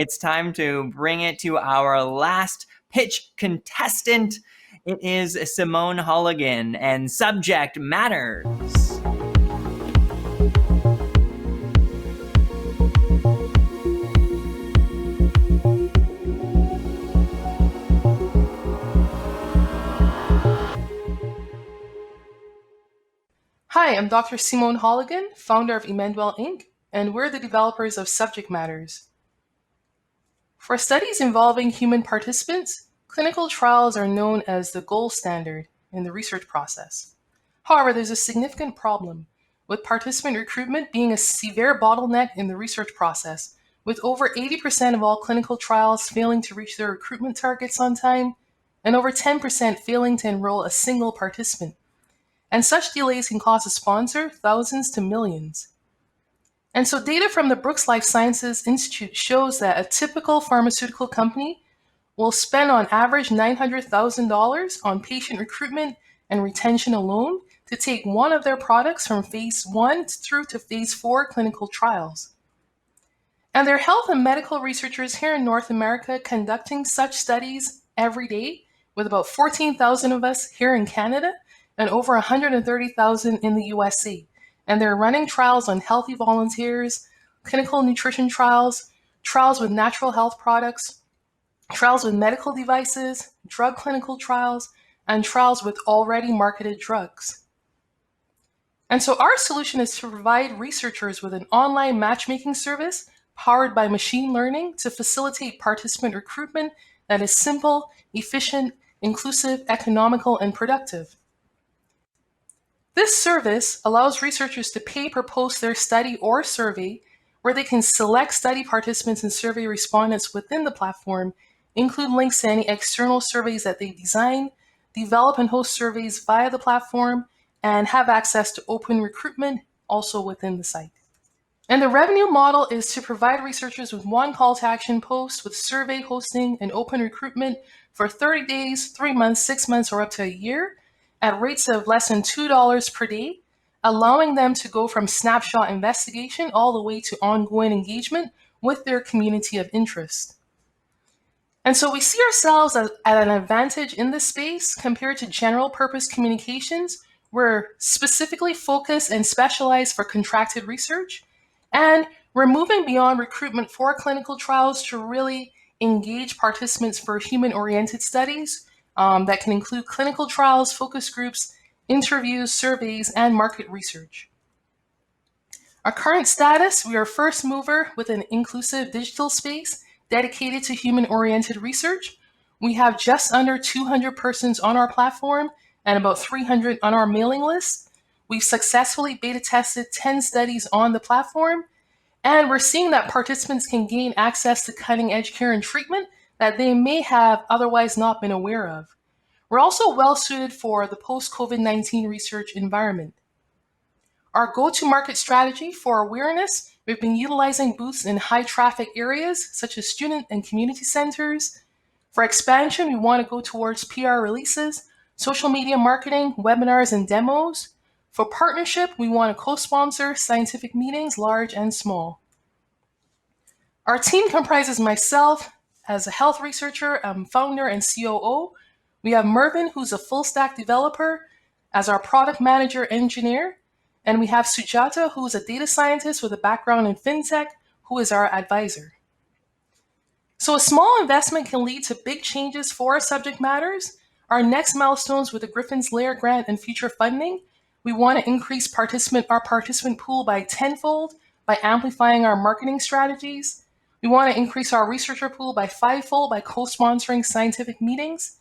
it's time to bring it to our last pitch contestant. It is Simone Holligan, and subject matters. Hi, I'm Dr. Simone Holligan, founder of Emmanuel Inc., and we're the developers of Subject Matters. For studies involving human participants, clinical trials are known as the gold standard in the research process. However, there's a significant problem, with participant recruitment being a severe bottleneck in the research process, with over 80% of all clinical trials failing to reach their recruitment targets on time, and over 10% failing to enroll a single participant. And such delays can cost a sponsor thousands to millions. And so data from the Brooks Life Sciences Institute shows that a typical pharmaceutical company will spend on average $900,000 on patient recruitment and retention alone to take one of their products from phase 1 through to phase 4 clinical trials. And there are health and medical researchers here in North America conducting such studies every day, with about 14,000 of us here in Canada and over 130,000 in the USA. And they're running trials on healthy volunteers, clinical nutrition trials, trials with natural health products, trials with medical devices, drug clinical trials, and trials with already marketed drugs. And so our solution is to provide researchers with an online matchmaking service powered by machine learning to facilitate participant recruitment that is simple, efficient, inclusive, economical, and productive. This service allows researchers to pay per post their study or survey, where they can select study participants and survey respondents within the platform, include links to any external surveys that they design, develop and host surveys via the platform, and have access to open recruitment also within the site. And the revenue model is to provide researchers with one call to action post with survey hosting and open recruitment for 30 days, 3 months, 6 months, or up to a year, at rates of less than $2 per day, allowing them to go from snapshot investigation all the way to ongoing engagement with their community of interest. And so we see ourselves at an advantage in this space compared to general purpose communications. We're specifically focused and specialized for contracted research, and we're moving beyond recruitment for clinical trials to really engage participants for human-oriented studies that can include clinical trials, focus groups, interviews, surveys, and market research. Our current status, we are first mover with an inclusive digital space dedicated to human-oriented research. We have just under 200 persons on our platform and about 300 on our mailing list. We've successfully beta tested 10 studies on the platform, and we're seeing that participants can gain access to cutting-edge care and treatment that they may have otherwise not been aware of. We're also well suited for the post-COVID-19 research environment. Our go-to-market strategy for awareness, we've been utilizing booths in high-traffic areas such as student and community centers. For expansion, we want to go towards PR releases, social media marketing, webinars, and demos. For partnership, we want to co-sponsor scientific meetings, large and small. Our team comprises myself as a health researcher, founder and COO. We have Mervin, who's a full-stack developer, as our product manager engineer. And we have Sujata, who's a data scientist with a background in fintech, who is our advisor. So a small investment can lead to big changes for subject matters. Our next milestones with the Griffin's Lair grant and future funding, we want to increase our participant pool by tenfold by amplifying our marketing strategies. We want to increase our researcher pool by 5-fold by co-sponsoring scientific meetings.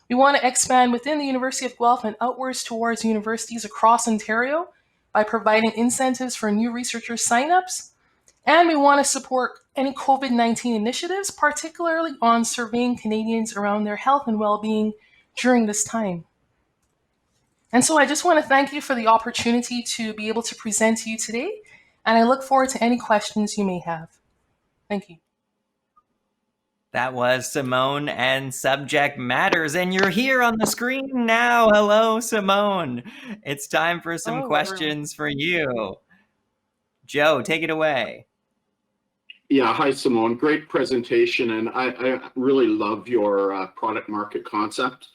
We want to expand within the University of Guelph and outwards towards universities across Ontario by providing incentives for new researcher signups. And we want to support any COVID-19 initiatives, particularly on surveying Canadians around their health and well-being during this time. And so I just want to thank you for the opportunity to be able to present to you today, and I look forward to any questions you may have. Thank you. That was Simone and Subject Matters, and you're here on the screen now. Hello, Simone. It's time for some questions for you. Joe, take it away. Yeah, hi Simone. Great presentation, and I really love your product market concept.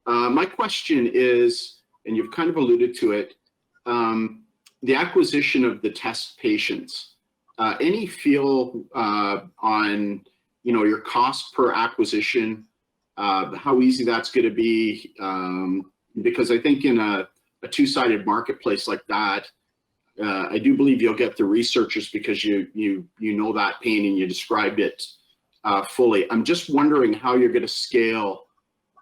My question is, and you've kind of alluded to it, the acquisition of the test patients. Any feel on your cost per acquisition, how easy that's going to be? Because I think in a two-sided marketplace like that, I do believe you'll get the researchers because you know that pain and you described it fully. I'm just wondering how you're going to scale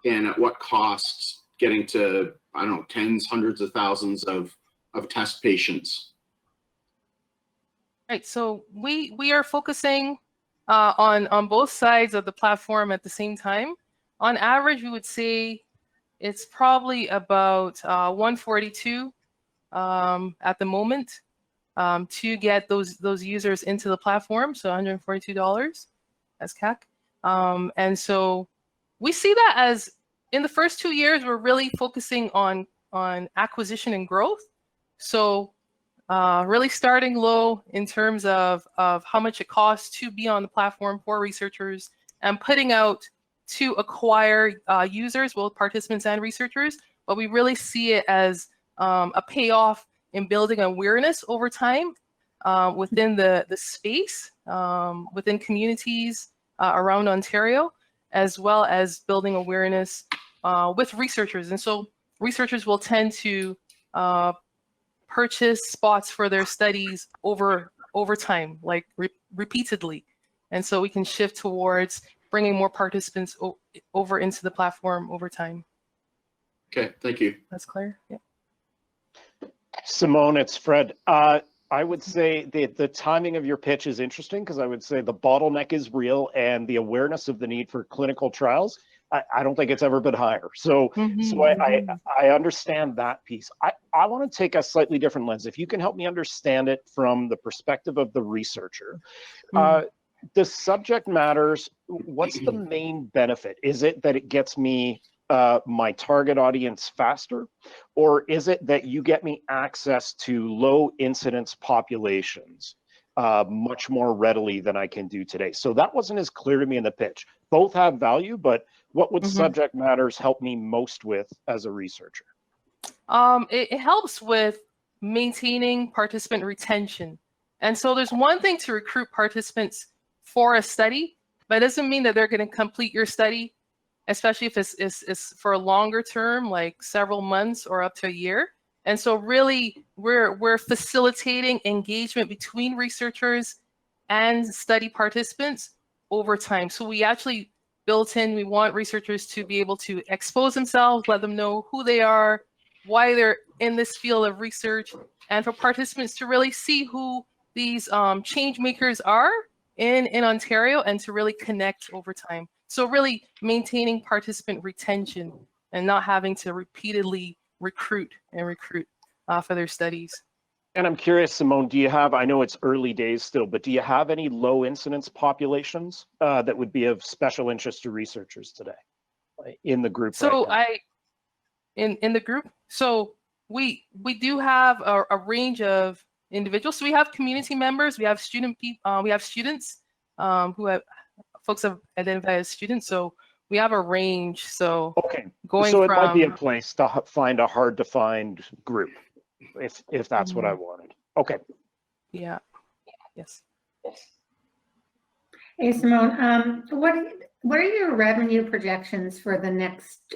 and at what costs getting to, I don't know, tens, hundreds of thousands of test patients. Right. So we are focusing on both sides of the platform at the same time. On average, we would say it's probably about 142 at the moment to get those users into the platform. So $142 as CAC. And so we see that as in the first 2 years, we're really focusing on acquisition and growth. So really starting low in terms of how much it costs to be on the platform for researchers and putting out to acquire users, both participants and researchers. But we really see it as a payoff in building awareness over time within the space, within communities around Ontario, as well as building awareness with researchers. And so researchers will tend to purchase spots for their studies over time, like repeatedly. And so we can shift towards bringing more participants over into the platform over time. Okay, thank you. That's clear. Yeah. Simone, it's Fred. I would say the timing of your pitch is interesting because I would say the bottleneck is real and the awareness of the need for clinical trials, I don't think it's ever been higher. So, I understand that piece. I want to take a slightly different lens. If you can help me understand it from the perspective of the researcher, the subject matters. What's the main benefit? Is it that it gets me my target audience faster, or is it that you get me access to low incidence populations much more readily than I can do today? So that wasn't as clear to me in the pitch. Both have value, but what would subject matters help me most with as a researcher? It helps with maintaining participant retention. And so there's one thing to recruit participants for a study, but it doesn't mean that they're going to complete your study, especially if it's for a longer term, like several months or up to a year. And so really, we're facilitating engagement between researchers and study participants over time. So we actually built in, we want researchers to be able to expose themselves, let them know who they are, why they're in this field of research, and for participants to really see who these change makers are in Ontario and to really connect over time. So really maintaining participant retention and not having to repeatedly recruit for their studies. And I'm curious, Simone, do you have, I know it's early days still, but do you have any low incidence populations that would be of special interest to researchers today in the group? So right now? in the group, so we do have a range of individuals. So we have community members, we have students who have folks have identified as students. So we have a range. So okay, so it might be a place to find a hard to find group if that's what I wanted. Okay. Yeah. Yes. Hey Simone, what are your revenue projections for the next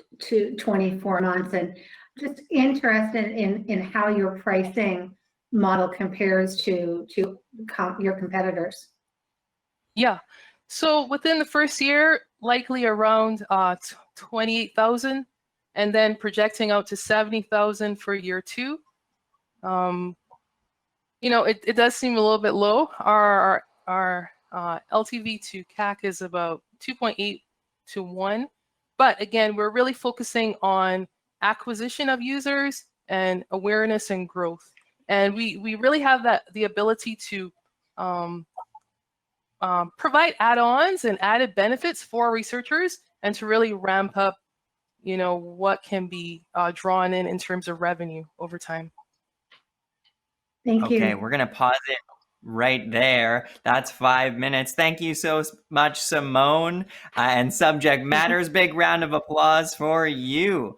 24 months? And just interested in how your pricing model compares to your competitors. Yeah. So within the first year, likely around 28,000, and then projecting out to 70,000 for year 2. It does seem a little bit low. Our LTV to CAC is about 2.8 to 1. But again, we're really focusing on acquisition of users and awareness and growth. And we really have the ability to provide add-ons and added benefits for researchers and to really ramp up, what can be drawn in terms of revenue over time. Thank you. Okay, we're going to pause it right there. That's 5 minutes. Thank you so much, Simone. And Subject Matters, big round of applause for you.